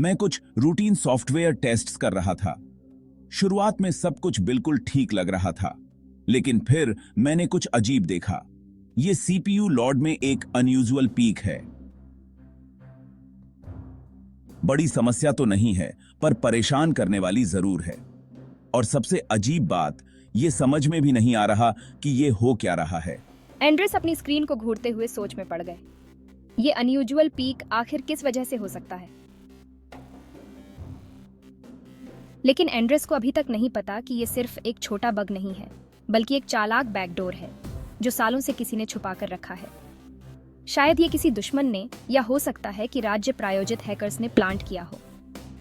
मैं कुछ routine software tests कर रहा था। शुरुआत में सब कुछ बिल्कुल ठीक लग रहा था, लेकिन फिर मैंने कुछ अजीब देखा। ये सीपीयू लॉर्ड में एक अनयूजुअल पीक है। बड़ी समस्या तो नहीं है, पर परेशान करने वाली जरूर है। और सबसे अजीब बात, ये समझ में भी नहीं आ रहा कि ये हो क्या रहा है। एंड्रेस अपनी स्क्रीन को घूरते हुए सोच में पड़ गए। ये अनयूजुअल पीक आखिर किस वजह से हो सकता है? लेकिन एंड्रेस को अभी तक नहीं पता कि ये सिर्फ एक छोटा बग नहीं है, बल्कि एक चालाक बैकडोर है जो सालों से किसी ने छुपा कर रखा है। शायद ये किसी दुश्मन ने, या हो सकता है कि राज्य प्रायोजित हैकर्स ने प्लांट किया हो।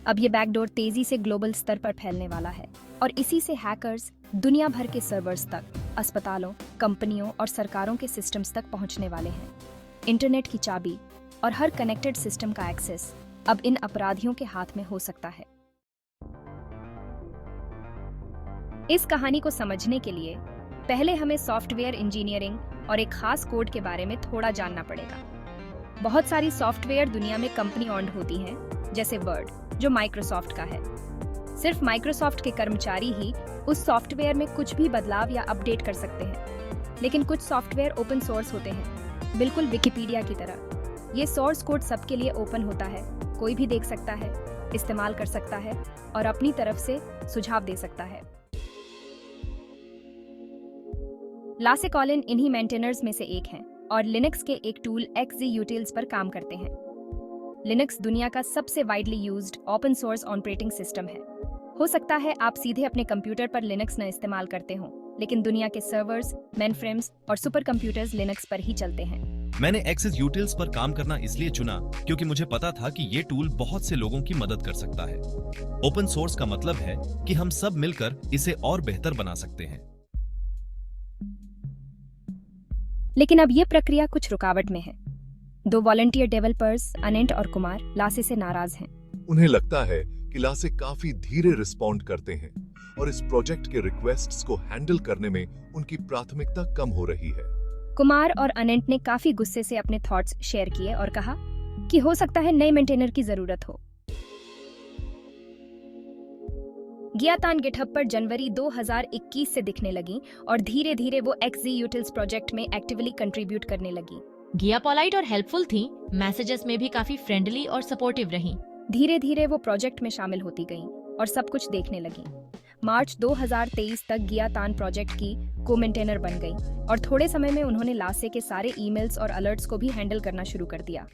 अब ये बैकडोर तेजी से ग्लोबल स्तर पर फैलने वाला है और इसी से हैकर्स दुनिया भर के सर्वर्स तक, अस्पतालों, कंपनियों और सरकारों के सिस्टम्स तक पहुंचने वाले हैं। इंटरनेट की चाबी और हर कनेक्टेड सिस्टम का एक्सेस अब इन अपराधियों के हाथ में हो सकता है। इस कहानी को समझने के लिए पहले हमें सॉफ्टवेयर इंजीनियरिंग और एक खास कोड के बारे में थोड़ा जानना पड़ेगा। बहुत सारी सॉफ्टवेयर दुनिया में कंपनी ऑन्ड होती हैं, जैसे वर्ड जो माइक्रोसॉफ्ट का है। सिर्फ माइक्रोसॉफ्ट के कर्मचारी ही उस सॉफ्टवेयर में कुछ भी बदलाव या अपडेट कर सकते हैं। लेकिन कुछ सॉफ्टवेयर ओपन सोर्स होते हैं, बिल्कुल विकिपीडिया की तरह। ये सोर्स कोड सबके लिए ओपन होता है, कोई भी देख सकता है, इस्तेमाल कर सकता है और अपनी तरफ से सुझाव दे सकता है। लासे कॉलिन इन्हीं मेंटेनर्स में से एक हैं और लिनक्स के एक टूल XZUtils पर काम करते हैं। लिनक्स दुनिया का सबसे widely used open source operating system है। हो सकता है आप सीधे अपने कंप्यूटर पर लिनक्स न इस्तेमाल करते हों, लेकिन दुनिया के सर्वर्स, मेनफ्रेम्स और सुपर कंप्यूटर्स लिनक्स पर ही चलते हैं। मैंने XZUtils पर काम करना इसलिए चुना क्योंकि मुझे पता था कि ये टूल बहुत से लोगों की मदद कर सकता है। ओपन सोर्स का मतलब है कि हम सब मिलकर इसे और बेहतर बना सकते हैं। लेकिन अब ये प्रक्रिया कुछ रुकावट में है। दो वॉलंटियर डेवलपर्स अनंत और कुमार लासे से नाराज हैं। उन्हें लगता है कि लासे काफी धीरे रिस्पॉन्ड करते हैं और इस प्रोजेक्ट के रिक्वेस्ट्स को हैंडल करने में उनकी प्राथमिकता कम हो रही है। कुमार और अनंत ने काफी गुस्से से अपने थॉट्स शेयर किए और कहा कि हो सकता है नए मेंटेनर की जरूरत हो। गियातान गिटहब पर जनवरी 2021 से दिखने लगी और धीरे धीरे वो XZUtils प्रोजेक्ट में एक्टिवली कंट्रीब्यूट करने लगी। गिया पोलाइट और हेल्पफुल थी, मैसेजेस में भी काफी फ्रेंडली और सपोर्टिव रही। धीरे धीरे वो प्रोजेक्ट में शामिल होती गईं और सब कुछ देखने लगी। मार्च 2023 तक गियातान प्रोजेक्ट की को-मेंटेनर बन गई और थोड़े समय में उन्होंने लासे के सारे ईमेल्स और अलर्ट्स को भी हैंडल करना शुरू कर दिया।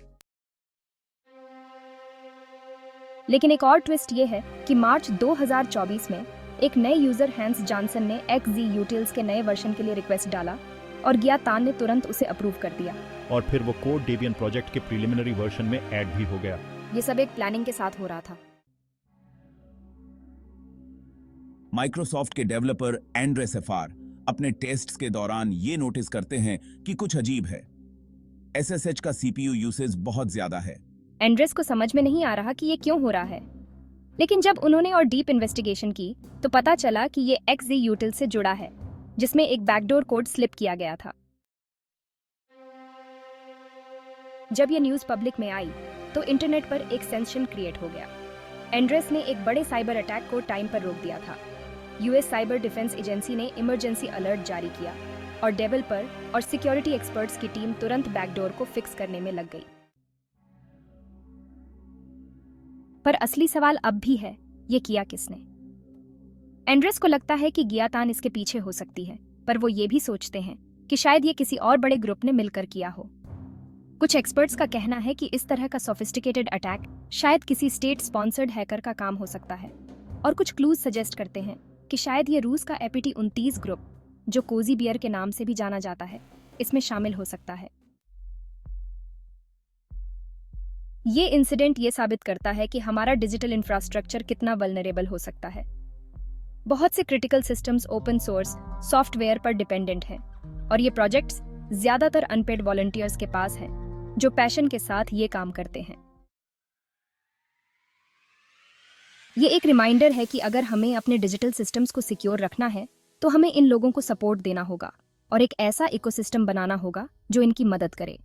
लेकिन एक और ट्विस्ट ये है कि मार्च 2024 में एक नए यूजर हैंस जॉनसन ने XZUtils के नए वर्जन के लिए रिक्वेस्ट डाला और गियातान ने तुरंत उसे अप्रूव कर दिया। और फिर वो कोड डेबियन प्रोजेक्ट के प्रीलिमिनरी वर्जन में ऐड भी हो गया। ये सब एक प्लानिंग के साथ हो रहा था। माइक्रोसॉफ्ट के डेवलपर एंड्रेस एफआर अपने टेस्ट्स के दौरान ये नोटिस करते हैं कि कुछ अजीब है। SSH का CPU यूसेज बहुत ज्यादा है। एंड्रेस को समझ में नहीं आ रहा कि ये क्यों हो रहा है, लेकिन जब उन्होंने और डीप इन्वेस्टिगेशन की तो पता चला कि ये XZUtils से जुड़ा है, जिसमें एक बैकडोर कोड स्लिप किया गया था। जब ये न्यूज़ पब्लिक में आई तो इंटरनेट पर एक सेंसेशन क्रिएट हो गया। एंड्रेस ने एक बड़े साइबर अटैक को टाइम पर रोक दिया था। US साइबर डिफेंस एजेंसी ने इमरजेंसी अलर्ट जारी किया और डेवलपर और सिक्योरिटी एक्सपर्ट्स की टीम तुरंत बैकडोर को फिक्स करने में लग गई। पर असली सवाल अब भी है, ये किया किसने? एंड्रेस को लगता है कि गियातान इसके पीछे हो सकती है, पर वो ये भी सोचते हैं कि शायद ये किसी और बड़े ग्रुप ने मिलकर किया हो। कुछ एक्सपर्ट्स का कहना है कि इस तरह का सोफिस्टिकेटेड अटैक शायद किसी स्टेट स्पॉन्सर्ड हैकर का काम हो सकता है, और कुछ क्लूज सजेस्ट करते हैं कि शायद ये रूस का APT-29 ग्रुप, जो कोजी बियर के नाम से भी जाना जाता है, इसमें शामिल हो सकता है। ये इंसिडेंट ये साबित करता है कि हमारा डिजिटल इंफ्रास्ट्रक्चर कितना वल्नरेबल हो सकता है। बहुत से critical systems open source software पर डिपेंडेंट हैं और ये प्रोजेक्ट्स ज्यादातर अनपेड वॉलंटियर्स के पास हैं, जो पैशन के साथ ये काम करते हैं। ये एक रिमाइंडर है कि अगर हमें अपने डिजिटल सिस्टम्स को सिक्योर रखना है तो हमें इन लोगों को सपोर्ट देना होगा और एक ऐसा इकोसिस्टम बनाना होगा जो इनकी मदद करे।